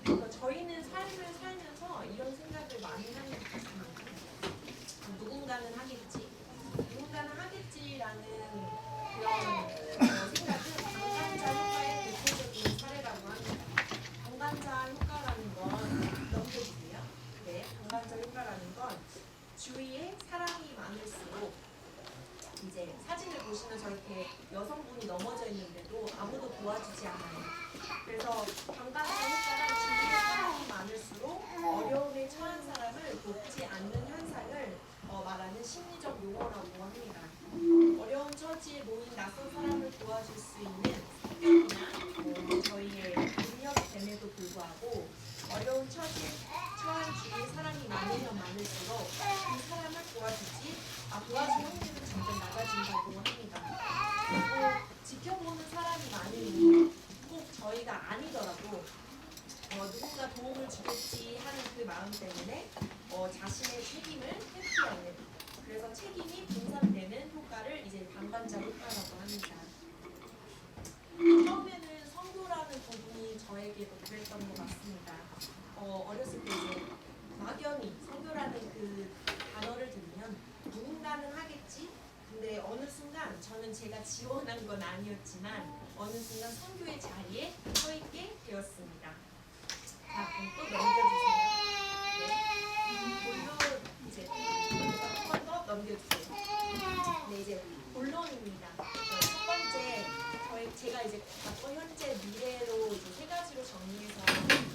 저희는 삶을 살면서 이런 생각을 많이 하는 것 같습니다. 누군가는 하겠지, 누군가는 하겠지라는 그런 생각은 방관자 효과의 대표적인 사례라고 합니다. 방관자 효과라는 건 넘겨주세요. 네, 방관자 효과라는 건 주위에 사람이 많을수록 이제 사진을 보시면 저렇게 여성분이 넘어져 있는데도 아무도 도와주지 않아요. 그래서 방관자 효과란 주위에 사람이 많을수록 어려움에 처한 사람을 돕지 않는 현상을 말하는 심리적 용어라고 합니다. 어려운 처지에 놓인 낯선 사람을 도와줄 수 있는 성격이나 저희의 능력됨에도 불구하고 어려운 처지에 처한 주위에 사람이 많으면 많을수록 그 사람을 도와줄 확률은 점점 낮아진다고 합니다. 그리고 지켜보는 사람이 많으면 꼭 저희가 아니더라도 누군가 도움을 주겠지 하는 그 마음 때문에 자신의 책임을 회피하는, 그래서 책임이 분산되는 효과를 이제 방관자 효과라고 합니다. 처음에는 성교라는 부분이 저에게도 그랬던 것 같습니다. 어렸을 때 이제 막연히 성교라는 그 단어를 들으면 누군가는 하겠지? 근데 어느 순간 저는 제가 지원한 건 아니었지만 어느 순간 성교의 자리에 서 있게 되었습니다. 자, 그럼 또 넘겨주세요. 네. 본론 이제 한 번 더 넘겨주세요. 네, 이제 본론입니다. 첫 번째, 제가 이제 과거, 현재, 미래로 이제 세 가지로 정리해서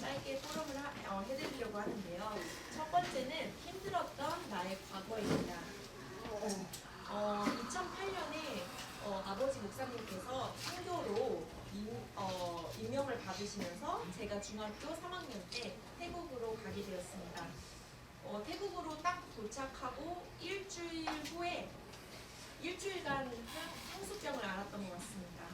짧게 토론을 해드리려고 하는데요. 첫 번째는 힘들었던 나의 과거입니다. 2008년에 아버지 목사님께서 선교로 임명을 받으시면서 제가 중학교 3학년 때 태국으로 가게 되었습니다. 태국으로 딱 도착하고 일주일간 향수병을 앓았던 것 같습니다.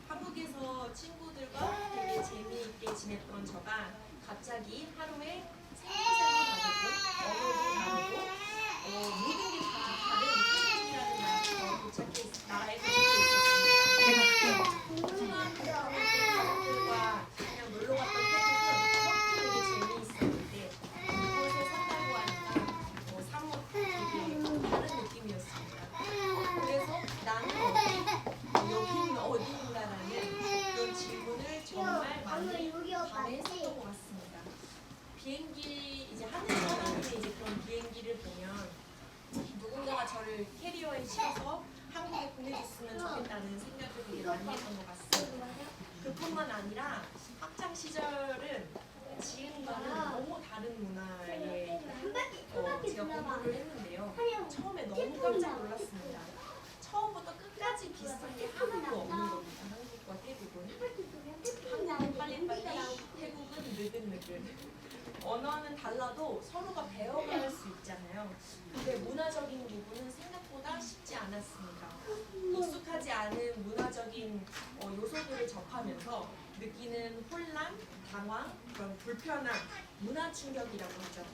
한국에서 친구들과 되게 재미있게 지냈던 저가 갑자기 하루에 생김새도 다르고 언어도 다르고 모든 게 다 다른 태국이라는 나라에 도착해 있었습니다. 하지만 가족들과 그냥 놀러 갔던 태국은 되게 재미있었는데 그곳에 산다고 하니까 사뭇 되게 다른 느낌이었습니다. 그래서 나는 여기는 어디인가라는 그런 질문을 정말 많이 밤에 했었던 것 같습니다. 비행기 이제 하늘을 떠나는 이제 그런 비행기를 보면 누군가가 저를 캐리어에 실어서 한국에 보내줬으면 좋겠다는 생각을 되게 많이 했던 것 같습니다. 그뿐만 아니라 학창 시절은 지금과는 너무 다른 문화에 제가 공부를 했는데요. 처음에 너무 깜짝 놀랐습니다. 처음부터 끝까지 비슷한 게 하나도 없는 겁니다. 한국과 태국은. 한국은 빨리빨리, 태국은 느긋느긋. 언어는 달라도 서로가 배워갈 수 있잖아요. 근데 문화적인 부분은 생각보다 쉽지 않았습니다. 익숙하지 않은 문화적인 요소들을 접하면서 느끼는 혼란, 당황, 그런 불편함, 문화 충격이라고 하죠.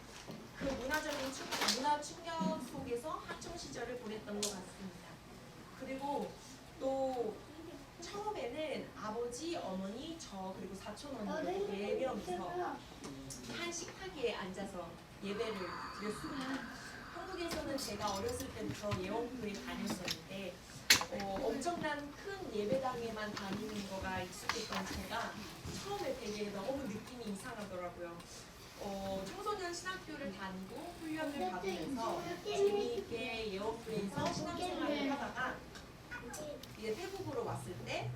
그 문화 충격 속에서 학창 시절을 보냈던 것 같습니다. 그리고 또 처음에는 아버지, 어머니, 저 그리고 사촌 언니 4명이서 한 식탁에 앉아서 예배를 드렸습니다. 한국에서는 제가 어렸을 때부터 예원교회 다녔었는데 엄청난 큰 예배당에만 다니는 거가 익숙했던 제가 처음에 되게 너무 느낌이 이상하더라고요. 청소년 신학교를 다니고 훈련을 받으면서 재미있게 예원교회에서 신앙생활을 하다가 이제 태국으로 왔을 때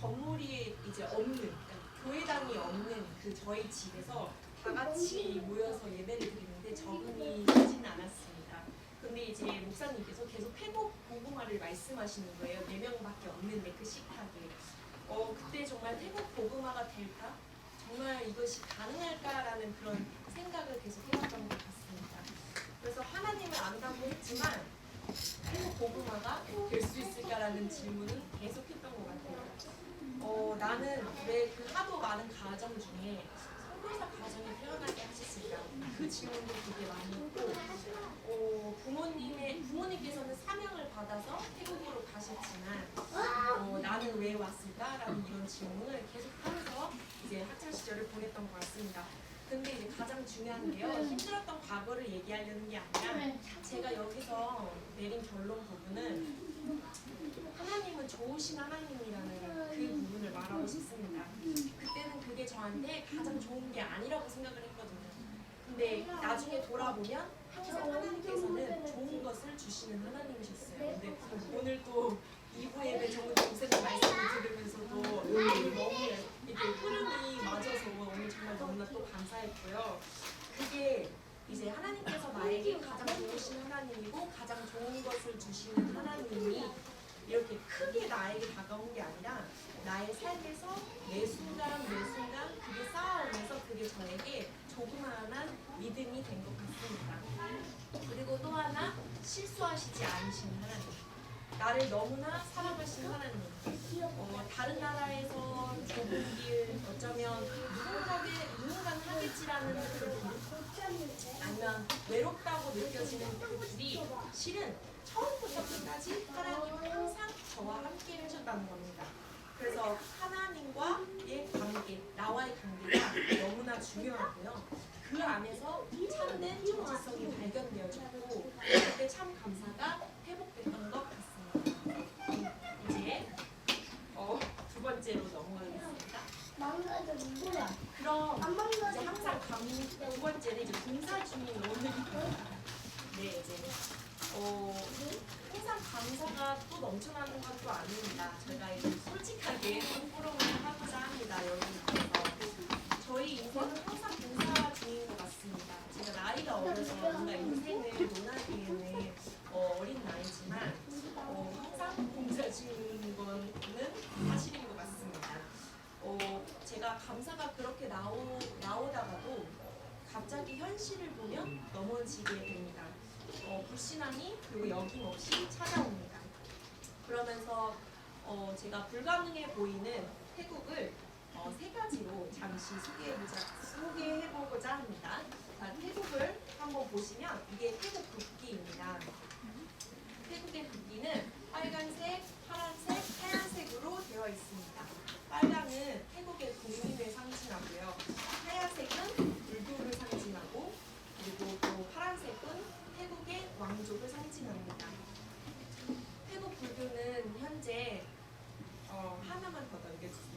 건물이 이제 없는, 그러니까 교회당이 없는 그 저희 집에서 다 같이 모여서 예배를 드리는데 적응이 되지는 않았습니다. 근데 이제 목사님께서 계속 태국 복음화를 말씀하시는 거예요. 4명밖에 없는데 그 식탁에. 그때 정말 태국 복음화가 될까? 정말 이것이 가능할까라는 그런 생각을 계속 해왔던 것 같습니다. 그래서 하나님을 안다고 했지만 태국 복음화가 될 수 있을까라는 질문은 계속했던 것 같아요. 나는 왜 그 하도 많은 가정 중에 선교사 가정에 태어나게 하셨을까? 그 질문도 되게 많이 있고 부모님께서는 사명을 받아서 태국으로 가셨지만 나는 왜 왔을까라는 이런 질문을 계속하면서 이제 학창 시절을 보냈던 것 같습니다. 근데 이제 가장 중요한 게요. 힘들었던 과거를 얘기하려는 게 아니라 제가 여기서 내린 결론 부분은 하나님은 좋으신 하나님이라는 그 부분을 말하고 싶습니다. 그때는 그게 저한테 가장 좋은 게 아니라고 생각을 했거든요. 근데 나중에 돌아보면 항상 하나님께서는 좋은 것을 주시는 하나님이셨어요. 근데 오늘 또 2부 예배 정은 동생의 말씀을 들으면서도 너무 이렇게 흐름이 맞아서 오늘 정말 너무나 또 감사했고요. 그게 이제 하나님께서 나에게 가장 좋으신 하나님이고 가장 좋은 것을 주시는 하나님이 이렇게 크게 나에게 다가온 게 아니라 나의 삶에서 매 순간 매 순간 그게 쌓아오면서 그게 저에게 조그마한 믿음이 된 것 같습니다. 그리고 또 하나 실수하시지 않으시는 하나님, 나를 너무나 사랑하시는 하나님. 다른 나라에서 좁은 길 어쩌면 누군가는 하겠지라는 아니면 외롭다고 느껴지는 그 길이 실은 처음부터 끝까지 하나님은 항상 저와 함께 해주셨다는 겁니다. 그래서 하나님과의 관계, 나와의 관계가 너무나 중요하고요. 그 안에서 참된 정체성이 발견되어졌고 그때 참 감사가 회복됐던 것 같습니다. 이제 두 번째로 넘어가겠습니다. 그럼 이제 항상 두 번째는 이제 봉사 중인 오늘입니다. 네, 이제 항상 감사가 또 넘쳐나는 건 또 아닙니다. 제가 이제 솔직하게 뽕뽀롱을 하고자 합니다. 여러분께서 저희 인생은 항상 봉사 중인 것 같습니다. 제가 나이가 어려서 뭔가 인생을 논하기에는 어린 나이지만 항상 봉사 중인 거는 사실인 것 같습니다. 제가 감사가 그렇게 나오다가도 갑자기 현실을 보면 넘어지게 됩니다. 불신앙이 그리고 여김없이 찾아옵니다. 그러면서 제가 불가능해 보이는 태국을 세 가지로 잠시 소개해보고자 합니다. 자, 태국을 한번 보시면 이게 태국 국기입니다. 태국의 국기는 빨간색, 파란색, 하얀색으로 되어 있습니다. 빨강은 태국의 국민을 상징하고요. 하얀색은 불교를 상징하고 그리고 또 파란색은 태국의 왕족을 상징합니다. 태국 불교는 현재 하나만 더 넘겨주세요.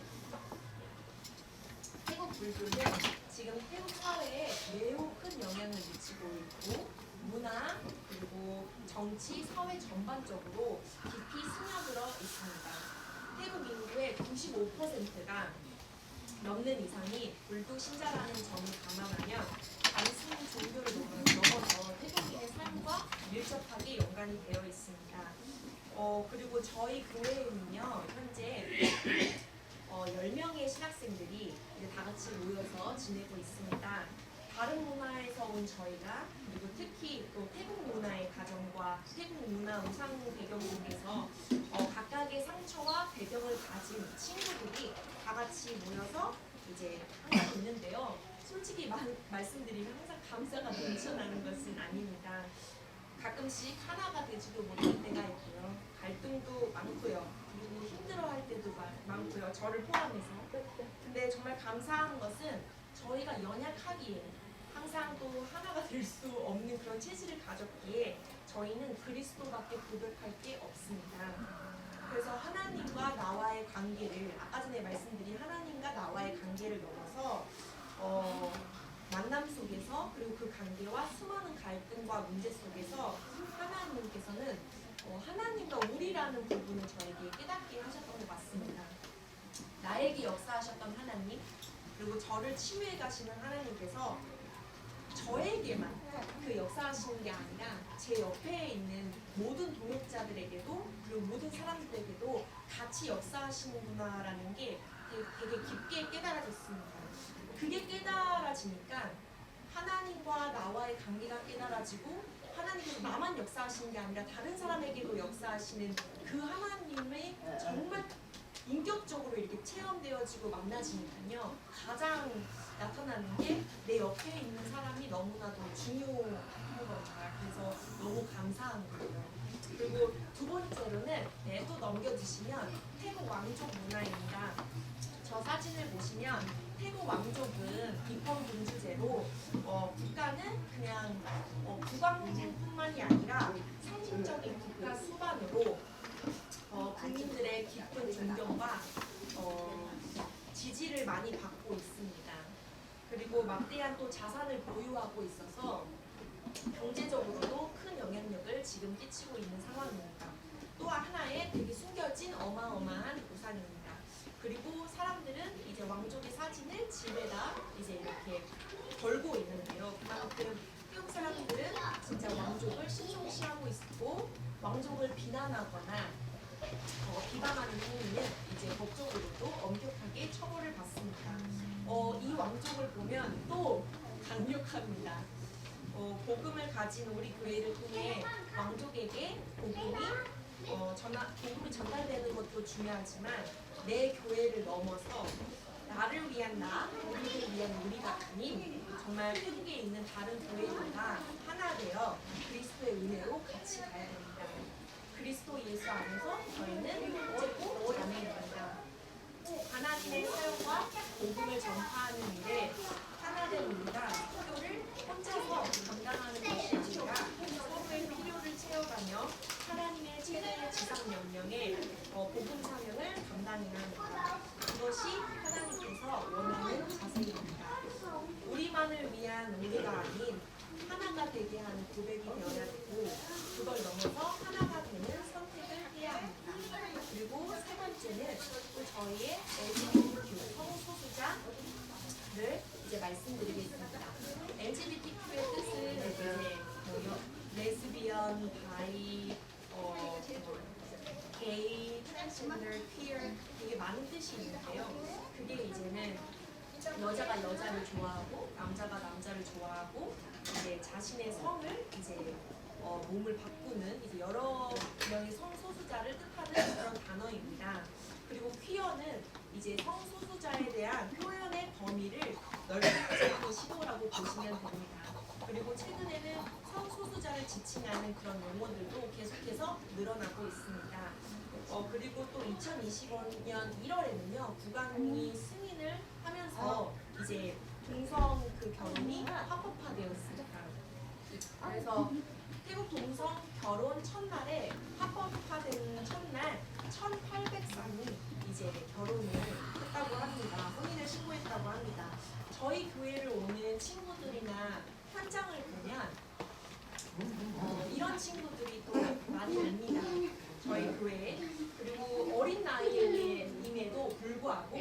태국 불교는 지금 태국 사회에 매우 큰 영향을 미치고 있고 문화 그리고 정치, 사회 전반적으로 깊이 스며들어 있습니다. 태국 인구의 95%가 넘는 이상이 불교 신자라는 점을 감안하면 단순히 종교를 넘어서 태국인의 삶과 밀접하게 연관이 되어 있습니다. 그리고 저희 교회에는요 현재 10명의 신학생들이 이제 다 같이 모여서 지내고 있습니다. 다른 문화에서 온 저희가 그리고 특히 또 태국 문화의 가정과 태국 문화 우상 배경 속에서 각각의 상처와 배경을 가진 친구들이 다 같이 모여서 이제 항상 있는데요. 솔직히 말씀드리면 항상 감사가 넘쳐나는 것은 아닙니다. 가끔씩 하나가 되지도 못할 때가 있고요. 갈등도 많고요. 그리고 힘들어할 때도 많고요. 저를 포함해서. 근데 정말 감사한 것은 저희가 연약하기에 항상 또 하나가 될 수 없는 그런 체질을 가졌기에 저희는 그리스도밖에 고백할 게 없습니다. 그래서 하나님과 나와의 관계를 아까 전에 말씀드린 하나님과 나와의 관계를 넘어서 만남 속에서 그리고 그 관계와 수많은 갈등과 문제 속에서 하나님께서는 하나님과 우리라는 부분을 저에게 깨닫게 하셨던 것 같습니다. 나에게 역사하셨던 하나님 그리고 저를 치유해 가시는 하나님께서 저에게만 그 역사하시는 게 아니라 제 옆에 있는 모든 동역자들에게도 그리고 모든 사람들에게도 같이 역사하시는구나라는 게 되게 깊게 깨달아졌습니다. 그게 깨달아지니까 하나님과 나와의 관계가 깨달아지고 하나님께서 나만 역사하시는 게 아니라 다른 사람에게도 역사하시는 그 하나님의 정말 인격적으로 이렇게 체험되어지고 만나지니까요. 가장 나타나는 게 내 옆에 있는 사람이 너무나도 중요한 거죠. 그래서 너무 감사한 거예요. 그리고 두 번째로는 또 넘겨주시면 태국 왕족 문화입니다. 저 사진을 보시면 태국 왕족은 비펌 군주제로 국가는 그냥 국왕제뿐만이 아니라 상징적인 국가 수반으로 국민들의 깊은 존경과 지지를 많이 받고 있습니다. 그리고 막대한 또 자산을 보유하고 있어서 경제적으로도 큰 영향력을 지금 끼치고 있는 상황입니다. 또 하나의 되게 숨겨진 어마어마한 우상입니다. 그리고 사람들은 이제 왕족의 사진을 집에다 이제 이렇게 걸고 있는데요. 그만큼 태국 사람들은 진짜 왕족을 신성시하고 있고 왕족을 비난하거나 비방하는 행위는 이제 법적으로도 엄격하게 처벌을 받습니다. 이 왕족을 보면 또 강력합니다. 복음을 가진 우리 교회를 통해 왕족에게 복음이 전달되는 것도 중요하지만 내 교회를 넘어서 나를 위한 나, 우리를 위한 우리가 아닌 정말 태국에 있는 다른 교회들과 하나 되어 그리스도의 은혜로 같이 가야 됩니다. 그리스도 예수 안에서 저희는 형제고 자매입니다. 하나님의 사역과 복음을 전파하는 일에 하나된 우리가 선교를 혼자서 감당하는 것이 아니라 서로의 필요를 채워가며 하나님의 최대의 지상 명령에 복음 사명을 감당해야 합니다. 그것이 하나님께서 원하는 자세입니다. 우리만을 위한 우리가 아닌 하나가 되게 하는 고백이 되어야 되고 그걸 넘어서 하나가 되는 선택을 해야 합니다. 그리고 세 번째는 또 저희의 LGBTQ 성소수자를 이제 말씀드리겠습니다. LGBTQ의 뜻은 이제 레즈비언, 바이, 게이, 트랜스젠더, 퀴어 되게 많은 뜻이 있는데요. 그게 이제는 여자가 여자를 좋아하고 남자가 남자를 좋아하고 이제 자신의 성을 이제 몸을 바꾸는 이제 여러 명의 성소수자를 뜻하는 그런 단어입니다. 그리고 퀴어는 이제 성소수자에 대한 표현의 범위를 넓히는 시도라고 보시면 됩니다. 그리고 최근에는 성소수자를 지칭하는 그런 용어들도 계속해서 늘어나고 있습니다. 그리고 또 2025년 1월에는요 국왕이 승인을 하면서 이제 동성 그 결혼이 합법화되었습니다. 그래서 태국 동성 결혼 첫날에 합법화된 첫날 1,800쌍이 이제 결혼을 했다고 합니다. 혼인을 신고했다고 합니다. 저희 교회를 오는 친구들이나 현장을 보면 이런 친구들이 또 많이 옵니다. 저희 교회에. 그리고 어린 나이임에도 불구하고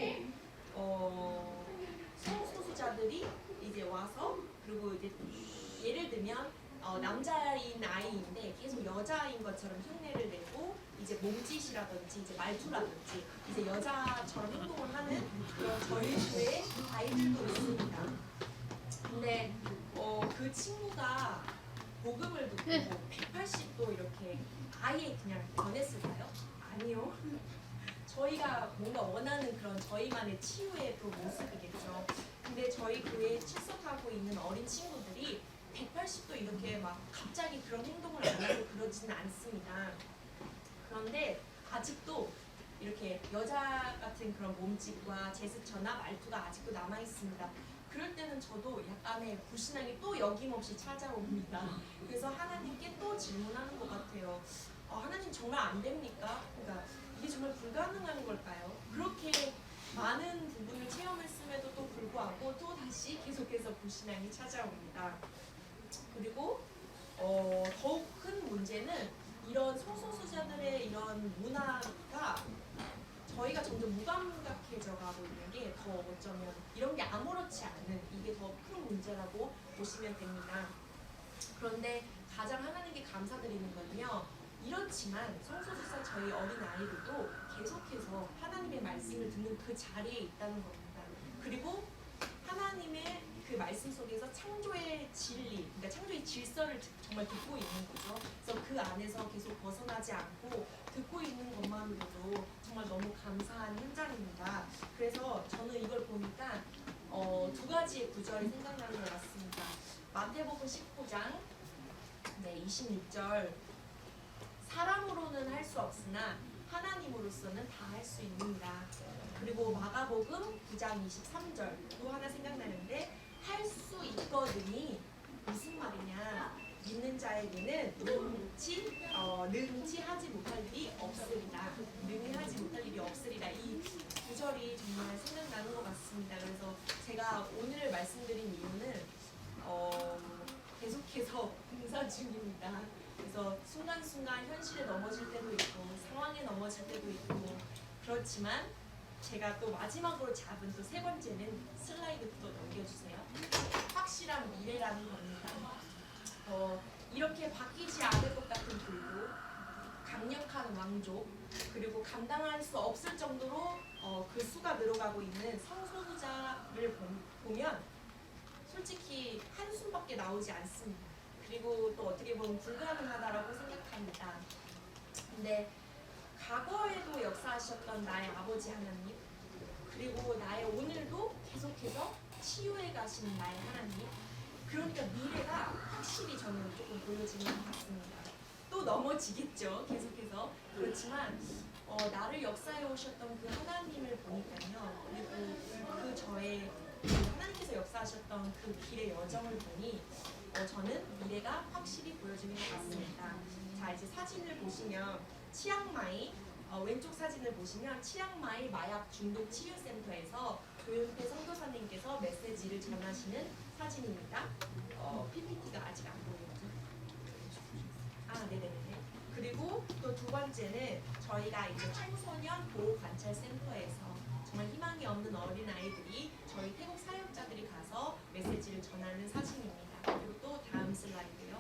성소수자들이 이제 와서 그리고 이제 예를 들면 남자인 아이인데 계속 여자인 것처럼 흉내를 내고 이제 몸짓이라든지 이제 말투라든지 이제 여자처럼 행동을 하는 그런 저희 교회 아이들도 있습니다. 근데 그 친구가 복음을 듣고 180도 이렇게 아예 그냥 변했을까요? 아니요. 저희가 뭔가 원하는 그런 저희만의 치유의 그 모습이겠죠. 근데 저희 교회에 출석하고 있는 어린 친구들이 180도 이렇게 막 갑자기 그런 행동을 안 하고 그러지는 않습니다. 그런데 아직도 이렇게 여자 같은 그런 몸짓과 제스처나 말투가 아직도 남아 있습니다. 그럴 때는 저도 약간의 불신앙이 또 여김없이 찾아옵니다. 그래서 하나님께 또 질문하는 것 같아요. 하나님 정말 안 됩니까? 그러니까 이게 정말 불가능한 걸까요? 그렇게 많은 부분을 체험했음에도 또 불구하고 또 다시 계속해서 불신앙이 찾아옵니다. 그리고 더욱 큰 문제는 이런 성소수자들의 이런 문화가 저희가 점점 무감각해져 가고 있는 게 더 어쩌면 이런 게 아무렇지 않은 이게 더 큰 문제라고 보시면 됩니다. 그런데 가장 하나님께 감사드리는 건요. 이렇지만 성소수자 저희 어린 아이들도 계속해서 하나님의 말씀을 듣는 그 자리에 있다는 겁니다. 그리고 하나님의 그 말씀 속에서 창조의 진리, 그러니까 창조의 질서를 정말 듣고 있는 거죠. 그래서 그 안에서 계속 벗어나지 않고 듣고 있는 것만으로도 정말 너무 감사한 현장입니다. 그래서 저는 이걸 보니까 두 가지의 구절이 생각나는 것 같습니다. 마태복음 19장 26절 사람으로는 할 수 없으나 하나님으로서는 다 할 수 있느니라. 그리고 마가복음 9장 23절 또 하나 생각나는데 할 수 있거든이 무슨 말이냐? 믿는 자에게는 능치 하지 못할 일이 없으리라. 능히 하지 못할 일이 없으리라. 이 구절이 정말 생각나는 것 같습니다. 그래서 제가 오늘 말씀드린 이유는 계속해서 봉사 중입니다. 그래서 순간순간 현실에 넘어질 때도 있고 상황에 넘어질 때도 있고 그렇지만 제가 또 마지막으로 잡은 또 세 번째는 슬라이드 또 넘겨주세요. 확실한 미래라는 겁니다. 이렇게 바뀌지 않을 것 같은 불도 강력한 왕족 그리고 감당할 수 없을 정도로 그 수가 늘어가고 있는 성소수자를 보면 솔직히 한숨밖에 나오지 않습니다. 그리고 또 어떻게 보면 불가능하다라고 생각합니다. 근데 과거에도 역사하셨던 나의 아버지 하나님 그리고 나의 오늘도 계속해서 치유해 가시는 나의 하나님 그러니까 미래가 확실히 저는 조금 보여지는 것 같습니다. 또 넘어지겠죠 계속해서 그렇지만 나를 역사해 오셨던 그 하나님을 보니까요 그리고 그 저의 하나님께서 역사하셨던 그 길의 여정을 보니 저는 미래가 확실히 보여지는 것 같습니다. 자 이제 사진을 보시면 치앙마이 왼쪽 사진을 보시면 치앙마이 마약 중독 치유센터에서 조윤태 선교사님께서 메시지를 전하시는 사진입니다. PPT가 아직 안 보여요. 네네네. 그리고 또 두 번째는 저희가 이제 청소년 보호관찰센터에서 정말 희망이 없는 어린 아이들이 저희 태국 사역자들이 가서 메시지를 전하는 사진입니다. 그리고 또 다음 슬라이드요.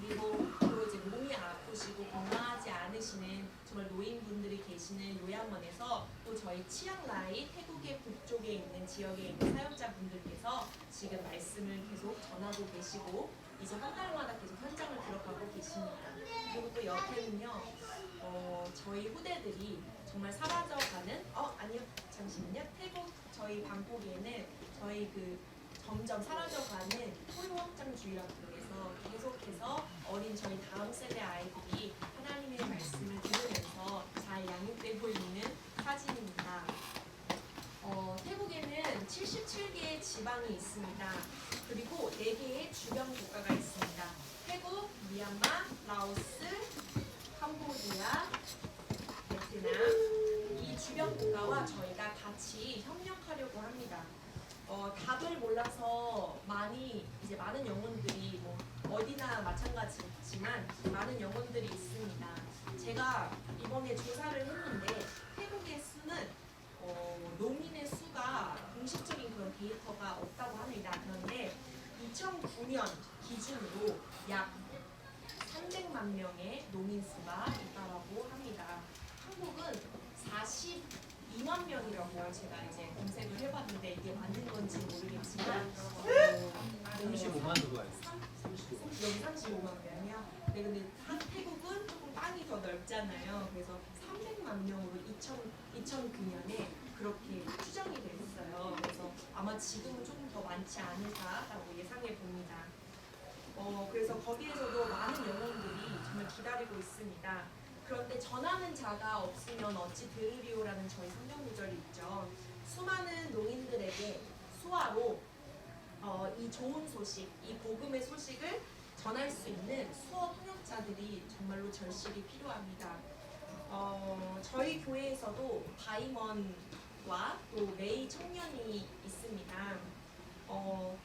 그리고 또 이제 몸이 아프시고 건강하지 않으시는 정말 노인분들이 계시는 요양원에서 또 저희 치앙라이 태국의 북쪽에 있는 지역에 있는 사역자분들께서 지금 말씀을 계속 전하고 계시고 이제 한 달마다 계속 현장을 들어가고 계십니다. 그리고 또 옆에는요 저희 후대들이 정말 사라져가는 아니요 잠시만요 태국 저희 방콕에는 저희 그 점점 사라져가는 포유 확장주의라고 해서 계속해서 어린 저희 다음 세대 아이들이 하나님의 말씀을 들으면서 잘 양육되고 있는 사진입니다. 태국에는 77개의 지방이 있습니다. 그리고 4개의 주변 국가가 있습니다. 태국, 미얀마, 라오스, 캄보디아, 베트남 이 주변 국가와 저희가 같이 협력하려고 합니다. 답을 몰라서 많은 영혼들이 어디나 마찬가지지만 많은 영혼들이 있습니다. 제가 이번에 조사를 했는데 태국의 수는 농민의 수가 공식적인 그런 데이터가 없다고 합니다. 그런데 2009년 기준으로 약 300만 명의 농민 수가 있다고 합니다. 한국은 42만 명이라고 제가 이제 검색을 해봤는데 이게 맞는 건지 모르겠지만 35만 누가 있어요? 여기 35만 명이요? 네, 근데 태국은 조금 땅이 더 넓잖아요. 그래서 300만 명으로 2009년에 그렇게 추정이 됐어요. 그래서 아마 지금은 조금 더 많지 않을까라고 예상해 봅니다. 그래서 거기에서도 많은 영혼들이 정말 기다리고 있습니다. 그런데 전하는 자가 없으면 어찌 들으리오라는 저희 성경 구절이 있죠. 수많은 노인들에게 수화로 이 좋은 소식, 이 복음의 소식을 전할 수 있는 수어 통역자들이 정말로 절실히 필요합니다. 저희 교회에서도 바이먼과 또 메이 청년이 있습니다.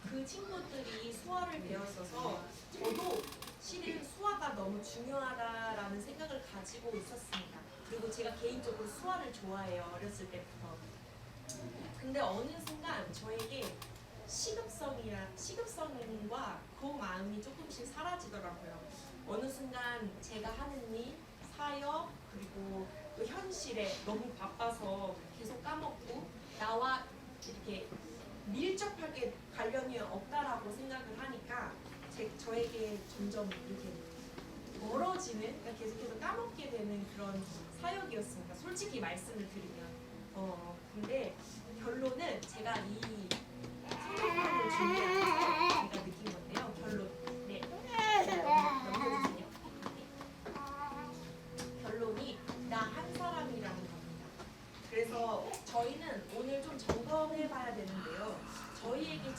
그 친구들이 수화를 배웠어서 저도 실은 수화가 너무 중요하다라는 생각을 가지고 있었습니다. 그리고 제가 개인적으로 수화를 좋아해요. 어렸을 때부터. 근데 어느 순간 저에게 시급성과 그 마음이 조금씩 사라지더라고요. 어느 순간 제가 하는 일, 사역, 그리고 또 현실에 너무 바빠서 계속 까먹고 나와 이렇게 밀접하게 관련이 없다라고 생각을 하니까 저에게 점점 이렇게 멀어지는, 그러니까 계속해서 까먹게 되는 그런 사역이었습니다. 솔직히 말씀을 드리면. 근데 결론은 제가 이 성경을 준비하면서 제가 느낀 건데요. 결론. 네. 넘겨주세요. 네. 결론이 나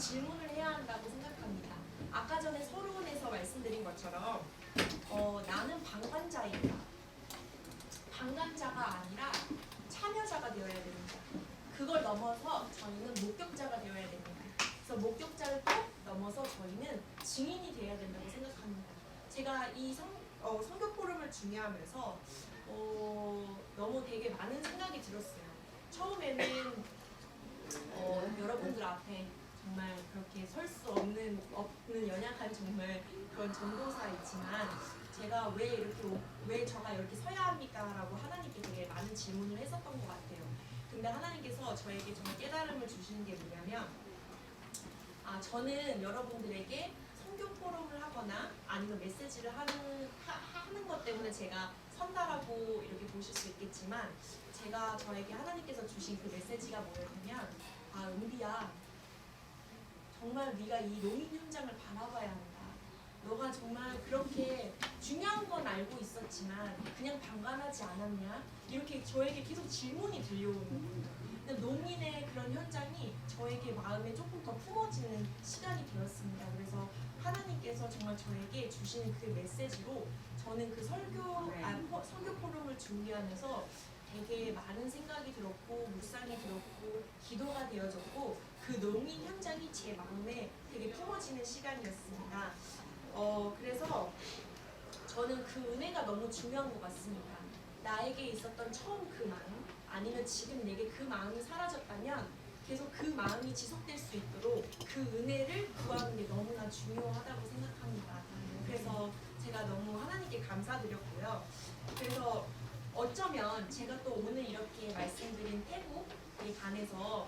질문을 해야 한다고 생각합니다. 아까 전에 서론에서 말씀드린 것처럼 나는 방관자입니다. 방관자가 아니라 참여자가 되어야 됩니다. 그걸 넘어서 저희는 목격자가 되어야 됩니다. 그래서 목격자를 또 넘어서 저희는 증인이 되어야 된다고 생각합니다. 제가 이 선교 포럼을 준비하면서 너무 되게 많은 생각이 들었어요. 처음에는 여러분들 앞에 정말 그렇게 설 수 없는 연약한 정말 그런 전도사이지만 제가 왜 저가 이렇게 서야 합니까? 라고 하나님께 되게 많은 질문을 했었던 것 같아요. 근데 하나님께서 저에게 정말 깨달음을 주시는 게 뭐냐면 저는 여러분들에게 선교 포럼을 하거나 아니면 메시지를 하는 것 때문에 제가 선다라고 이렇게 보실 수 있겠지만 제가 저에게 하나님께서 주신 그 메시지가 뭐였냐면 은비야 정말 네가 이 농인 현장을 바라봐야 한다. 너가 정말 그렇게 중요한 건 알고 있었지만 그냥 방관하지 않았냐? 이렇게 저에게 계속 질문이 들려오는 거예요. 근데 농인의 그런 현장이 저에게 마음에 조금 더 품어지는 시간이 되었습니다. 그래서 하나님께서 정말 저에게 주시는 그 메시지로 저는 그 선교 포럼을 준비하면서 되게 많은 생각이 들었고 묵상이 들었고 기도가 되어졌고 그 농인 현장이 제 마음에 되게 품어지는 시간이었습니다. 그래서 저는 그 은혜가 너무 중요한 것 같습니다. 나에게 있었던 처음 그 마음 아니면 지금 내게 그 마음이 사라졌다면 계속 그 마음이 지속될 수 있도록 그 은혜를 구하는 게 너무나 중요하다고 생각합니다. 그래서 제가 너무 하나님께 감사드렸고요. 그래서 어쩌면 제가 또 오늘 이렇게 말씀드린 태국에 관해서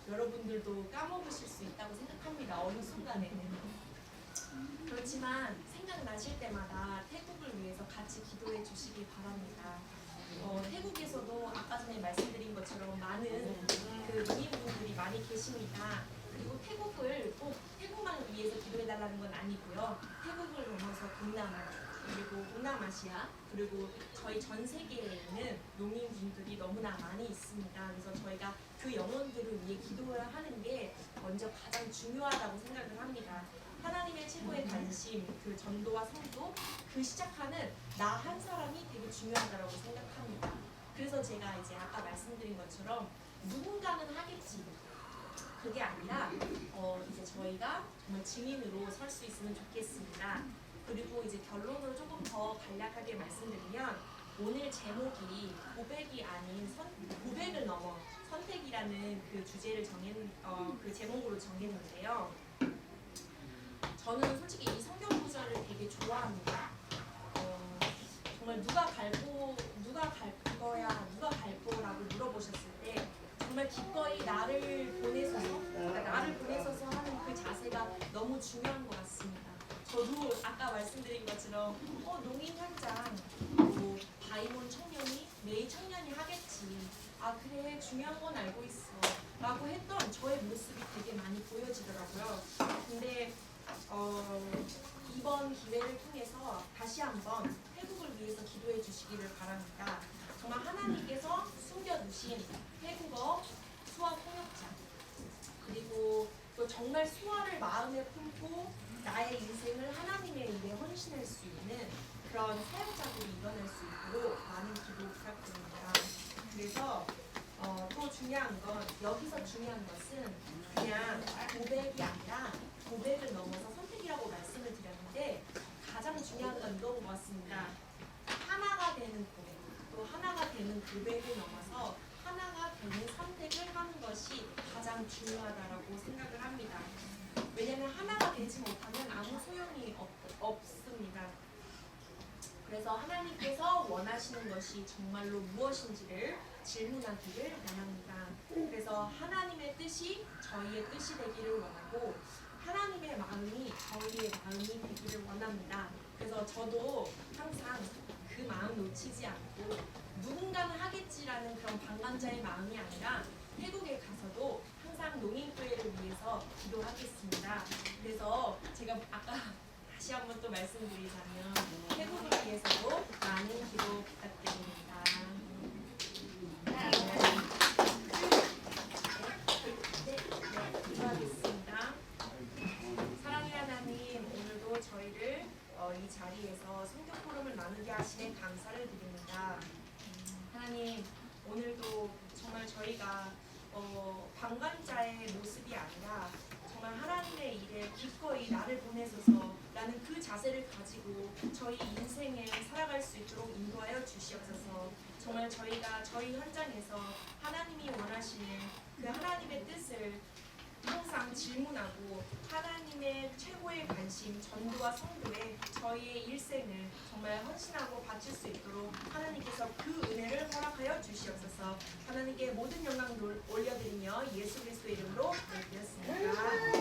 여러분들도 까먹으실 수 있다고 생각합니다. 어느 순간에는. 그렇지만 생각나실 때마다 태국을 위해서 같이 기도해 주시기 바랍니다. 태국에서도 아까 전에 말씀드린 것처럼 많은 그 농인분들이 많이 계십니다. 그리고 태국을 꼭 태국만 위해서 기도해달라는 건 아니고요. 태국을 넘어서 동남아 그리고 동남아시아 그리고 저희 전 세계에 있는 농인분들이 너무나 많이 있습니다. 그래서 저희가 그 영혼들을 위해 기도해야 하는 게 먼저 가장 중요하다고 생각을 합니다. 하나님의 최고의 관심, 그 전도와 성도, 그 시작하는 나 한 사람이 되게 중요하다고 생각합니다. 그래서 제가 이제 아까 말씀드린 것처럼 누군가는 하겠지. 그게 아니라 이제 저희가 정말 증인으로 설 수 있으면 좋겠습니다. 그리고 이제 결론으로 조금 더 간략하게 말씀드리면 오늘 제목이 고백이 아닌 고백을 넘어 선택이라는 그 주제를 그 제목으로 정했는데요. 저는 솔직히 이 성경 구절을 되게 좋아합니다. 정말 누가 갈 거라고 물어보셨을 때 정말 기꺼이 나를 보내서서 하는 그 자세가 너무 중요한 것 같습니다. 저도 아까 말씀드린 것처럼 농인 현장 바이몬 청년이 매일 청년이 하겠지. 그래 중요한 건 알고 있어 라고 했던 저의 모습이 되게 많이 보여지더라고요. 근데 이번 기회를 통해서 다시 한번 태국을 위해서 기도해 주시기를 바랍니다. 정말 하나님께서 숨겨두신 태국어 수화 통역자 그리고 또 정말 수화를 마음에 품고 나의 인생을 하나님의 일에 헌신할 수 있는 그런 사역자들이 일어날 수 있도록 많은 기도 부탁드립니다. 그래서 또 중요한 건 여기서 중요한 것은 그냥 고백이 아니라 고백을 넘어서 선택이라고 말씀을 드렸는데 가장 중요한 건 이건 것 같습니다. 하나가 되는 고백 또 하나가 되는 고백을 넘어서 하나가 되는 선택을 하는 것이 가장 중요하다고 생각을 합니다. 왜냐하면 하나가 되지 못하면 아무 소용이 없습니다. 그래서 하나님께서 원하시는 것이 정말로 무엇인지를 질문하기를 원합니다. 그래서 하나님의 뜻이 저희의 뜻이 되기를 원하고 하나님의 마음이 저희의 마음이 되기를 원합니다. 그래서 저도 항상 그 마음 놓치지 않고 누군가는 하겠지라는 그런 방관자의 마음이 아니라 태국에 가서도 항상 농인교회를 위해서 기도하겠습니다. 그래서 제가 아까 다시 한번 또 말씀드리자면 태국을 위해서도 많은 기도 부탁드립니다. 네, 기도하겠습니다. 저희를 이 자리에서 성경 포럼을 나누게 하시는 감사를 드립니다. 하나님, 오늘도 정말 저희가 방관자의 모습이 아니라 정말 하나님의 일에 기꺼이 나를 보내소서 라는 그 자세를 가지고 저희 인생을 살아갈 수 있도록 인도하여 주시옵소서. 정말 저희가 저희 현장에서 하나님이 원하시는 그 하나님의 뜻을 항상 질문하고 하나님의 최고의 관심, 전도와 성도에 저희의 일생을 정말 헌신하고 바칠 수 있도록 하나님께서 그 은혜를 허락하여 주시옵소서. 하나님께 모든 영광을 올려드리며 예수 그리스도의 이름으로 기도드렸습니다.